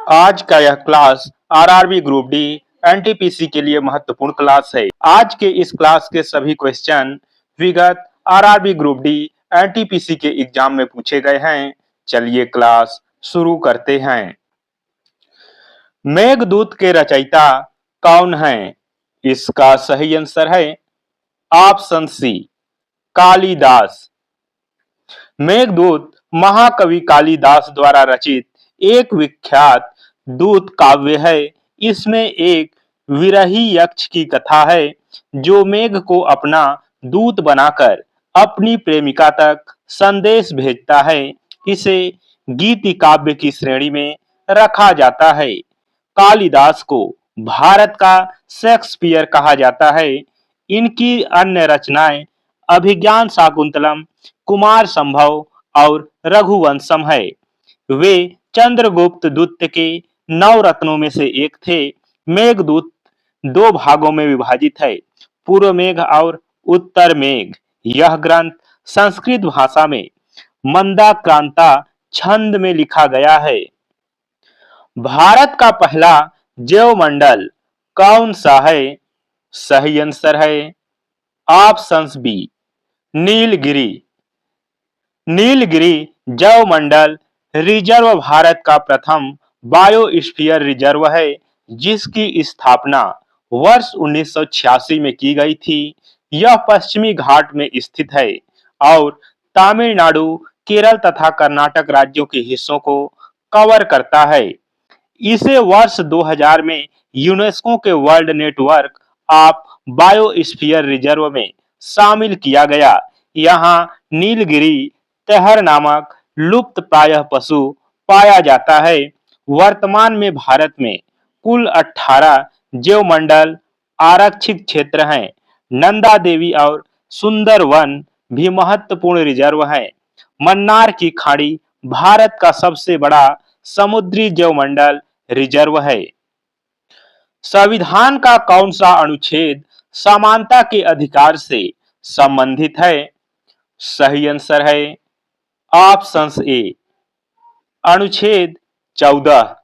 आज का यह class RRB group D NTPC के लिए महत्वपूर्ण क्लास है। आज के इस क्लास के सभी क्वेश्चन विगत आरआरबी ग्रुप डी एनटीपीसी के एग्जाम में पूछे गए हैं। चलिए क्लास शुरू करते हैं। मेघदूत के रचयिता कौन हैं? इसका सही आंसर है ऑप्शन सी कालिदास। मेघदूत महाकवि कालिदास द्वारा रचित एक विख्यात दूत काव्य है। इसमें एक विरही यक्ष की कथा है जो मेघ को अपना दूत बनाकर अपनी प्रेमिका तक संदेश भेजता है। इसे गीति काव्य की श्रेणी में रखा जाता है। कालिदास को भारत का शेक्सपियर कहा जाता है। इनकी अन्य रचनाएं अभिज्ञान शाकुंतलम, कुमार संभव और रघुवंशम है। वे चंद्रगुप्त द्वितीय के 9 रत्नों में से एक थे। मेघदूत 2 भागों में विभाजित है, पूर्व मेघ और उत्तर मेघ। यह ग्रंथ संस्कृत भाषा में मंदाक्रांता छंद में लिखा गया है। भारत का पहला जैवमंडल कौन सा है? सही आंसर है ऑप्शन बी नीलगिरी। नीलगिरी जैवमंडल रिजर्व भारत का प्रथम बायोस्फीयर रिजर्व है, जिसकी स्थापना वर्ष 1986 में की गई थी। यह पश्चिमी घाट में स्थित है और तमिलनाडु, केरल तथा कर्नाटक राज्यों के हिस्सों को कवर करता है। इसे वर्ष 2000 में यूनेस्को के world network of biosphere reserve में शामिल किया गया। यहाँ नीलगिरी तेहर नामक लुप्त प्रायः पशु पाया जाता है। वर्तमान में भारत में कुल 18 जैवमंडल आरक्षित क्षेत्र हैं। नंदा देवी और सुंदरवन भी महत्वपूर्ण रिजर्व हैं। मन्नार की खाड़ी भारत का सबसे बड़ा समुद्री जैवमंडल रिजर्व है। संविधान का कौन सा अनुच्छेद समानता के अधिकार से संबंधित है? सही आंसर है ऑप्शन ए अनुच्छेद 14।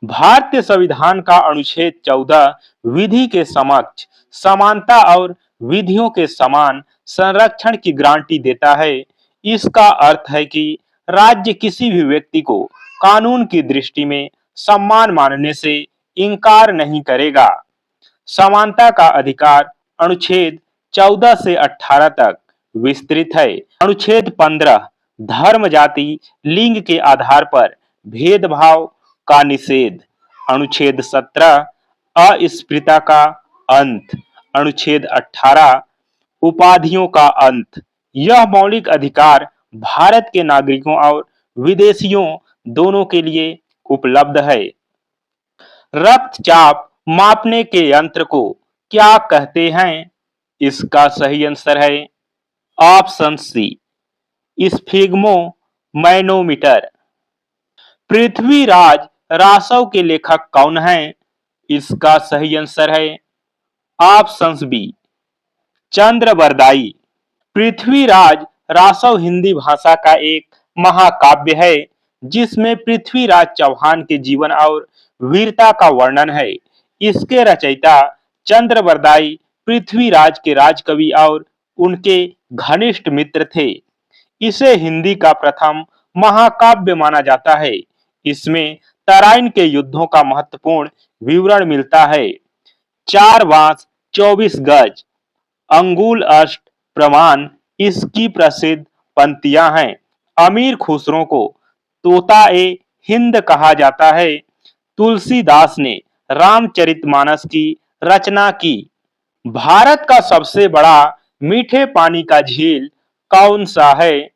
भारतीय संविधान का अनुच्छेद 14 विधि के समक्ष समानता और विधियों के समान संरक्षण की गारंटी देता है। इसका अर्थ है कि राज्य किसी भी व्यक्ति को कानून की दृष्टि में सम्मान मानने से इनकार नहीं करेगा। समानता का अधिकार अनुच्छेद 14 से 18 तक विस्तृत है। अनुच्छेद 15 धर्म, जाति, लिंग के आधार पर भेदभाव का निषेध। अनुच्छेद 17 अस्पृश्यता का अंत। अनुच्छेद 18 उपाधियों का अंत। यह मौलिक अधिकार भारत के नागरिकों और विदेशियों दोनों के लिए उपलब्ध है। रक्तचाप मापने के यंत्र को क्या कहते हैं? इसका सही आंसर है option C sphygmomanometer. Prithviraj Raso के लेखक कौन हैं? इसका सही आंसर है ऑप्शन बी चंद्रबरदाई। पृथ्वीराज रासव हिंदी भाषा का एक महाकाव्य है जिसमें पृथ्वीराज चौहान के जीवन और वीरता का वर्णन है। इसके रचयिता चंद्रबरदाई पृथ्वीराज के राजकवि और उनके घनिष्ठ मित्र थे। इसे हिंदी का प्रथम महाकाव्य माना जाता है। इसमें तराइन के युद्धों का महत्वपूर्ण विवरण मिलता है। 4 बांस 24 गज अंगुल अष्ट प्रमाण इसकी प्रसिद्ध पंक्तियां हैं। अमीर खुसरो को तोता ए हिंद कहा जाता है। तुलसीदास ने रामचरितमानस की रचना की। भारत का सबसे बड़ा मीठे पानी का झील कौन सा है?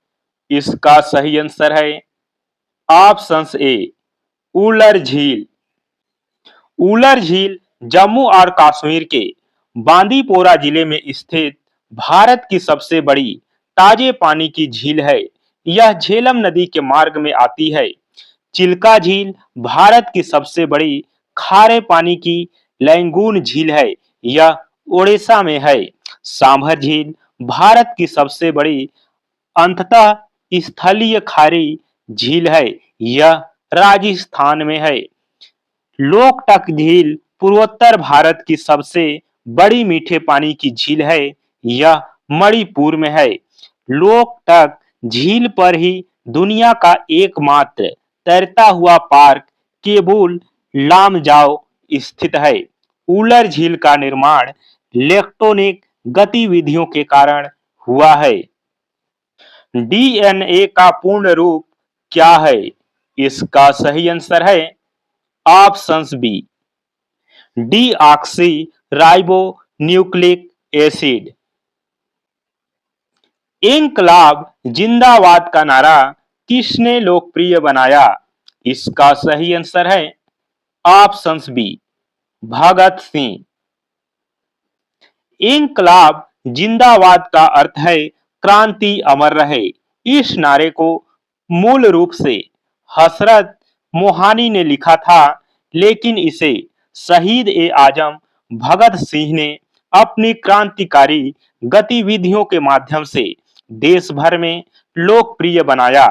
इसका सही आंसर है ऑप्शन ए उलर झील। उलर झील जम्मू और कश्मीर के बांदीपोरा जिले में स्थित भारत की सबसे बड़ी ताजे पानी की झील है। यह झेलम नदी के मार्ग में आती है। चिल्का झील भारत की सबसे बड़ी खारे पानी की लैंगून झील है। यह ओडिशा में है। सांभर झील भारत की सबसे बड़ी अंततः स्थलीय खारी झील है, यह राजस्थान में है। लोकटक झील पूर्वोत्तर भारत की सबसे बड़ी मीठे पानी की झील है, यह मणिपुर में है। लोकटक झील पर ही दुनिया का एकमात्र तैरता हुआ पार्क केबुल लामजाओ स्थित है। उलर झील का निर्माण इलेक्ट्रॉनिक गतिविधियों के कारण हुआ है। डीएनए का पूर्ण रूप क्या है? इसका सही आंसर है options B, deoxyribonucleic acid. इंकलाब जिंदाबाद का नारा किसने लोकप्रिय बनाया? इसका सही आंसर है ऑप्शंस बी, भगत सिंह। इंकलाब जिंदाबाद का अर्थ है क्रांति अमर रहे। इस नारे को मूल रूप से हसरत मोहानी ने लिखा था, लेकिन इसे शहीद ए आजम भगत सिंह ने अपनी क्रांतिकारी गतिविधियों के माध्यम से देश भर में लोकप्रिय बनाया।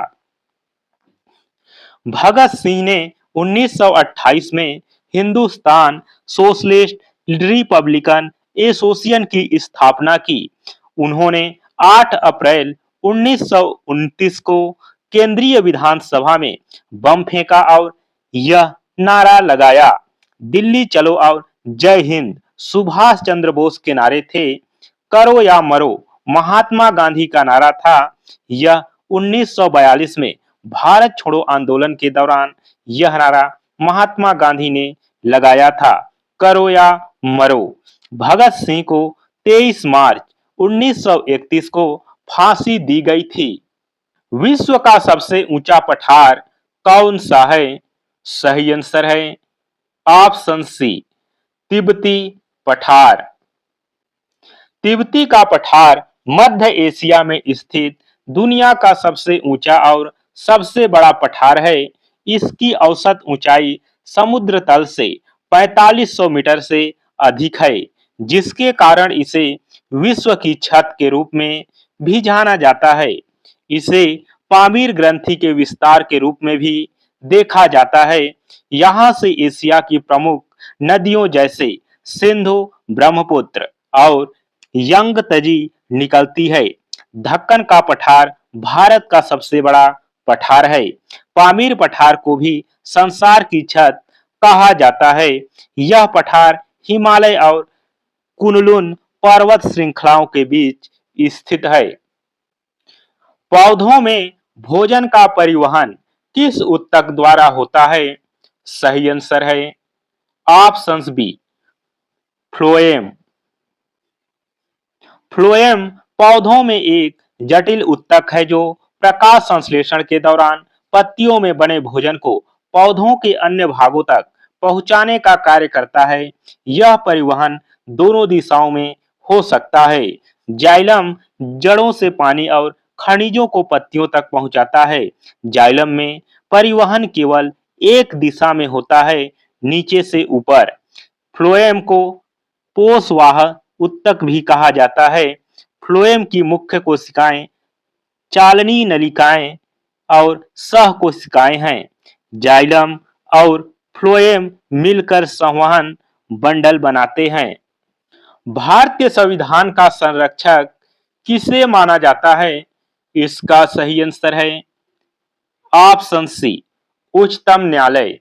भगत सिंह ने 1928 में हिंदुस्तान सोशलिस्ट रिपब्लिकन एसोसिएशन की स्थापना की। उन्होंने 8 अप्रैल 1929 को केंद्रीय विधानसभा में बम फेंका और यह नारा लगाया, दिल्ली चलो और जय हिंद। सुभाष चंद्र बोस के नारे थे करो या मरो। महात्मा गांधी का नारा था, यह 1942 में भारत छोड़ो आंदोलन के दौरान यह नारा महात्मा गांधी ने लगाया था, करो या मरो। भगत सिंह को 23 मार्च 1931 को फांसी दी गई थी। विश्व का सबसे ऊंचा पठार कौन सा है? सही आंसर है ऑप्शन सी, तिब्बती पठार। तिब्बती का पठार मध्य एशिया में स्थित दुनिया का सबसे ऊंचा और सबसे बड़ा पठार है। इसकी औसत ऊंचाई समुद्र तल से 4500 मीटर से अधिक है, जिसके कारण इसे विश्व की छत के रूप में भी जाना जाता है। इसे पामीर ग्रंथि के विस्तार के रूप में भी देखा जाता है। यहाँ से एशिया की प्रमुख नदियों जैसे सिंधु, ब्रह्मपुत्र और यंगतजी निकलती है। दक्कन का पठार भारत का सबसे बड़ा पठार है। पामीर पठार को भी संसार की छत कहा जाता है। यह पठार हिमालय और कुनलुन पर्वत श्रृंखलाओं के बीच स्थित है। पौधों में भोजन का परिवहन किस ऊतक द्वारा होता है? सही आंसर है ऑप्शंस बी, फ्लोएम। फ्लोएम पौधों में एक जटिल ऊतक है जो प्रकाश संश्लेषण के दौरान पत्तियों में बने भोजन को पौधों के अन्य भागों तक पहुंचाने का कार्य करता है। यह परिवहन दोनों दिशाओं में हो सकता है। जाइलम जड़ों से पानी और खनिजों को पत्तियों तक पहुंचाता है। जाइलम में परिवहन केवल एक दिशा में होता है, नीचे से ऊपर। फ्लोएम को पोषवाह ऊतक भी कहा जाता है। फ्लोएम की मुख्य कोशिकाएं चालनी नलिकाएं और सह कोशिकाएं हैं। जाइलम और फ्लोएम मिलकर संवहन बंडल बनाते हैं। भारतीय संविधान का संरक्षक किसे माना जाता है? इसका सही आंसर है ऑप्शन सी, उच्चतम न्यायालय।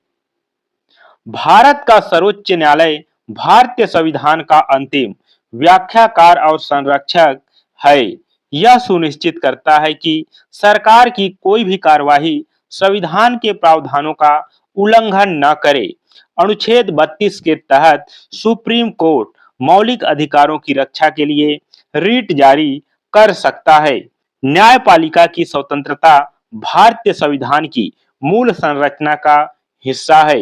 भारत का सर्वोच्च न्यायालय भारतीय संविधान का अंतिम व्याख्याकार और संरक्षक है। यह सुनिश्चित करता है कि सरकार की कोई भी कार्यवाही संविधान के प्रावधानों का उल्लंघन न करे। अनुच्छेद 32 के तहत सुप्रीम कोर्ट मौलिक अधिकारों की रक्षा के लिए रिट जारी कर सकता है। न्यायपालिका की स्वतंत्रता भारतीय संविधान की मूल संरचना का हिस्सा है।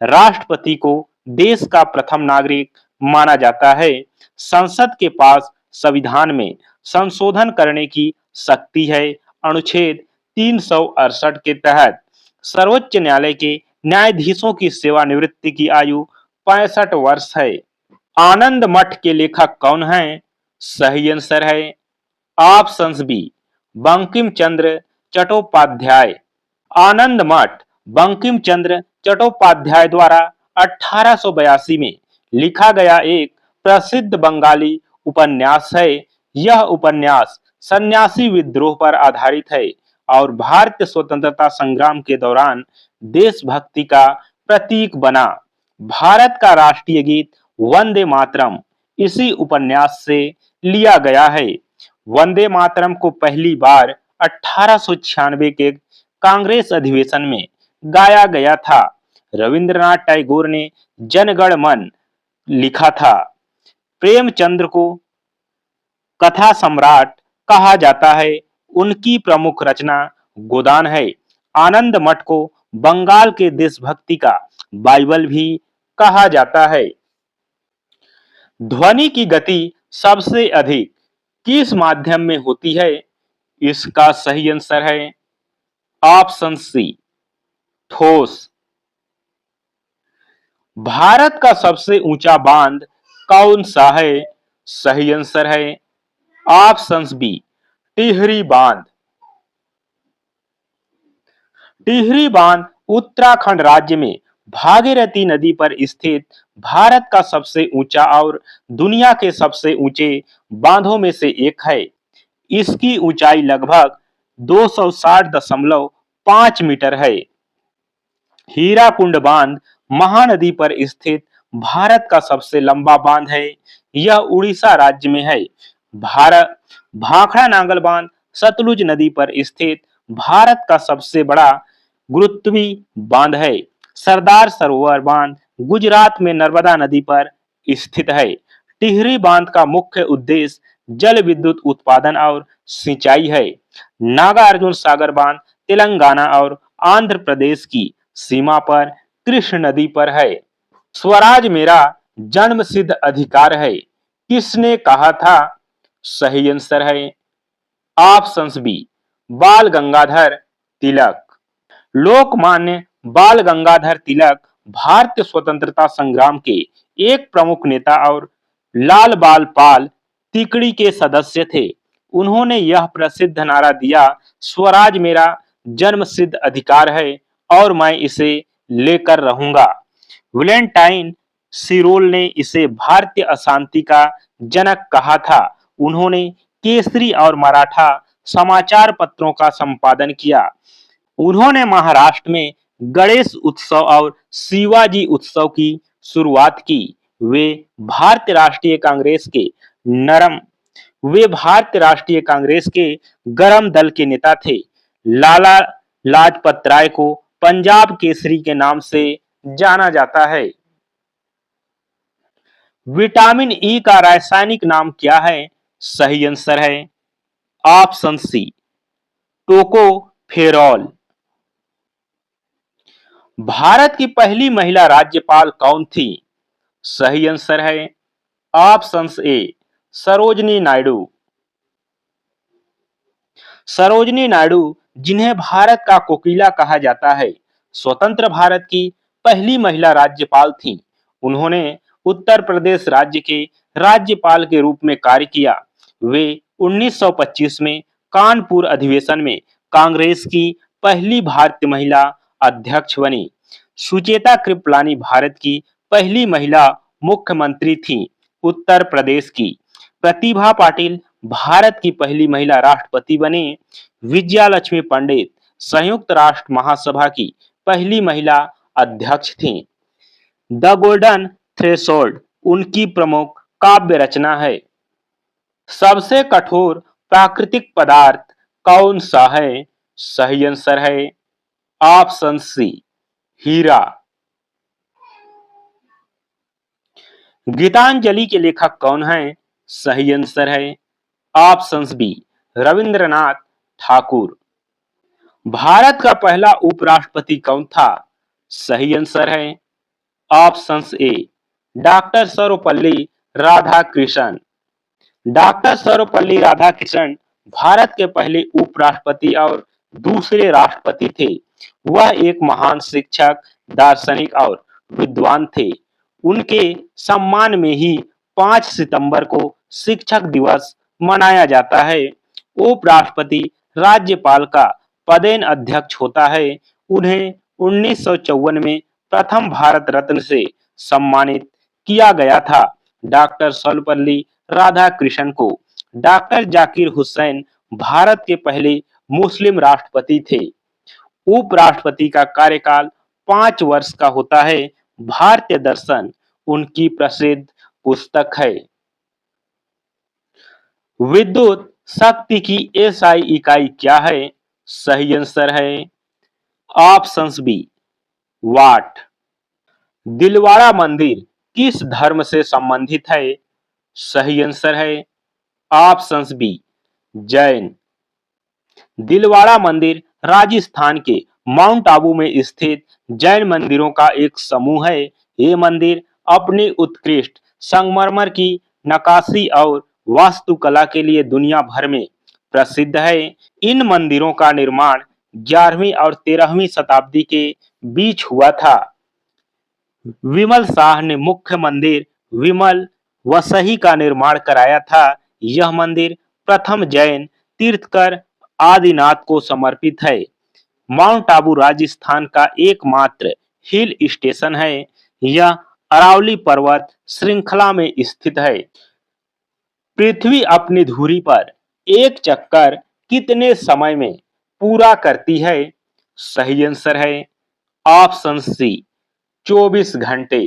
राष्ट्रपति को देश का प्रथम नागरिक माना जाता है। संसद के पास संविधान में संशोधन करने की शक्ति है। अनुच्छेद 368 के तहत सर्वोच्च न्यायालय के न्यायाधीशों की सेवानिवृत्ति की आयु 65 वर्ष है। आनंद मठ के लेखक कौन हैं? सही आंसर है ऑप्शंस बी, बंकिम चंद्र चट्टोपाध्याय। आनंद मठ बंकिम चंद्र चट्टोपाध्याय द्वारा 1882 में लिखा गया एक प्रसिद्ध बंगाली उपन्यास है। यह उपन्यास सन्यासी विद्रोह पर आधारित है और भारतीय स्वतंत्रता संग्राम के दौरान देशभक्ति का प्रतीक बना। भारत का राष्ट्रीय गीत वंदे मातरम इसी उपन्यास से लिया गया है। वंदे मातरम को पहली बार 1896 के कांग्रेस अधिवेशन में गाया गया था। रविंद्रनाथ टैगोर ने जनगण मन लिखा था। प्रेमचंद्र को कथा सम्राट कहा जाता है। उनकी प्रमुख रचना गोदान है। आनंद मठ को बंगाल के देशभक्ति का बाइबल भी कहा जाता है। ध्वनि की गति सबसे अधिक किस माध्यम में होती है? इसका सही आंसर है ऑप्शन सी ठोस। भारत का सबसे ऊंचा बांध कौन सा है? सही आंसर है ऑप्शन बी टिहरी बांध। टिहरी बांध उत्तराखंड राज्य में भागीरथी नदी पर स्थित भारत का सबसे ऊंचा और दुनिया के सबसे ऊंचे बांधों में से एक है। इसकी ऊंचाई लगभग 260.5 मीटर है। हीराकुंड बांध महानदी पर स्थित भारत का सबसे लंबा बांध है। यह उड़ीसा राज्य में है। भारत भाखड़ा नांगल बांध सतलुज नदी पर स्थित भारत का सबसे बड़ा गुरुत्वी बांध है। सरदार सरोवर बांध गुजरात में नर्मदा नदी पर स्थित है। टिहरी बांध का मुख्य उद्देश्य जल विद्युत उत्पादन और सिंचाई है। नागार्जुन सागर बांध तेलंगाना और आंध्र प्रदेश की सीमा पर कृष्ण नदी पर है। स्वराज मेरा जन्मसिद्ध अधिकार है किसने कहा था? सही आंसर है ऑप्शन बी बाल गंगाधर तिलक। लोकमान्य बाल गंगाधर तिलक भारतीय स्वतंत्रता संग्राम के एक प्रमुख नेता और लाल बाल पाल तिकड़ी के सदस्य थे। उन्होंने यह प्रसिद्ध नारा दिया, स्वराज मेरा जन्मसिद्ध अधिकार है और मैं इसे लेकर रहूंगा। वैलेंटाइन सिरोल ने इसे भारतीय अशांति का जनक कहा था। उन्होंने केसरी और मराठा समाचार पत्रों का संपादन किया। उन्होंने महाराष्ट्र में गणेश उत्सव और शिवाजी उत्सव की शुरुआत की। वे भारतीय राष्ट्रीय कांग्रेस के नरम वे भारतीय राष्ट्रीय कांग्रेस के गरम दल के नेता थे। लाला लाजपत राय को पंजाब केसरी के नाम से जाना जाता है। विटामिन ई का रासायनिक नाम क्या है? सही आंसर है ऑप्शन सी टोकोफेरॉल। भारत की पहली महिला राज्यपाल कौन थी? सही आंसर है ऑप्शन ए सरोजनी नायडू। सरोजनी नायडू जिन्हें भारत का कोकिला कहा जाता है, स्वतंत्र भारत की पहली महिला राज्यपाल थीं। उन्होंने उत्तर प्रदेश राज्य के राज्यपाल के रूप में कार्य किया। वे 1925 में कानपुर अधिवेशन में कांग्रेस की पहली भारतीय महिला अध्यक्ष बनी। सुचेता कृपलानी भारत की पहली महिला मुख्यमंत्री थीं। उत्तर प्रदेश की प्रतिभा पाटिल भारत की पहली महिला राष्ट्रपति बने। विजया लक्ष्मी पंडित संयुक्त राष्ट्र महासभा की पहली महिला अध्यक्ष थीं। द गोल्डन थ्रेशोल्ड उनकी प्रमुख काव्य रचना है। सबसे कठोर प्राकृतिक पदार्थ कौन सा है? सही आंसर है ऑप्शन सी हीरा। गीतांजलि के लेखक कौन हैं? सही आंसर है ऑप्शन बी रविंद्रनाथ ठाकुर। भारत का पहला उपराष्ट्रपति कौन था? सही आंसर है option A doctor Sarvepalli Radhakrishnan. Doctor Sarvepalli Radhakrishnan Bharat के पहले उपराष्ट्रपति और दूसरे राष्ट्रपति थे। वह एक महान शिक्षक, दार्शनिक और विद्वान थे। उनके सम्मान में ही 5 सितंबर को शिक्षक दिवस मनाया जाता है। उपराष्ट्रपति राज्यपाल का पदेन अध्यक्ष होता है, उन्हें 1954 में प्रथम भारत रत्न से सम्मानित किया गया था। डॉक्टर सर्वपल्ली राधाकृष्णन को डॉक्टर जाकिर हुसैन भारत के पहले मुस्लिम राष्ट्रपति थे। उपराष्ट्रपति का कार्यकाल 5 वर्ष का होता है। भारतीय दर्शन उनकी प्रसिद्ध पुस्तक है। विद्युत शक्ति की एसआई इकाई क्या है? सही आंसर है ऑप्शंस बी वाट। दिलवाड़ा मंदिर किस धर्म से संबंधित है? सही आंसर है ऑप्शंस बी जैन। दिलवाड़ा मंदिर राजस्थान के माउंट आबू में स्थित जैन मंदिरों का एक समूह है। ये मंदिर अपनी उत्कृष्ट संगमरमर की नक्काशी और वास्तुकला के लिए दुनिया भर में प्रसिद्ध है। इन मंदिरों का निर्माण 11वीं और 13वीं शताब्दी के बीच हुआ था। विमल शाह ने मुख्य मंदिर विमल वसही का निर्माण कराया था। यह मंदिर प्रथम जैन तीर्थकर आदिनाथ को समर्पित है। माउंट आबू राजस्थान का एकमात्र हिल स्टेशन है। यह अरावली पर्वत श्रृंखला में स्थित है। पृथ्वी अपनी धुरी पर एक चक्कर कितने समय में पूरा करती है? सही आंसर है ऑप्शन सी 24 घंटे।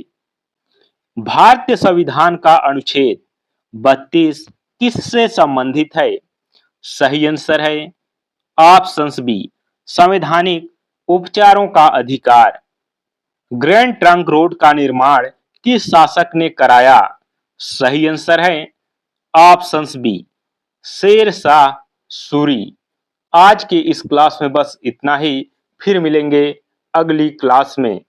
भारतीय संविधान का अनुच्छेद 32 किससे संबंधित है? सही आंसर है ऑप्शंस बी संवैधानिक उपचारों का अधिकार। ग्रैंड ट्रंक रोड का निर्माण किस शासक ने कराया? सही आंसर है ऑप्शंस बी शेर शाह सूरी। आज के इस क्लास में बस इतना ही। फिर मिलेंगे अगली क्लास में।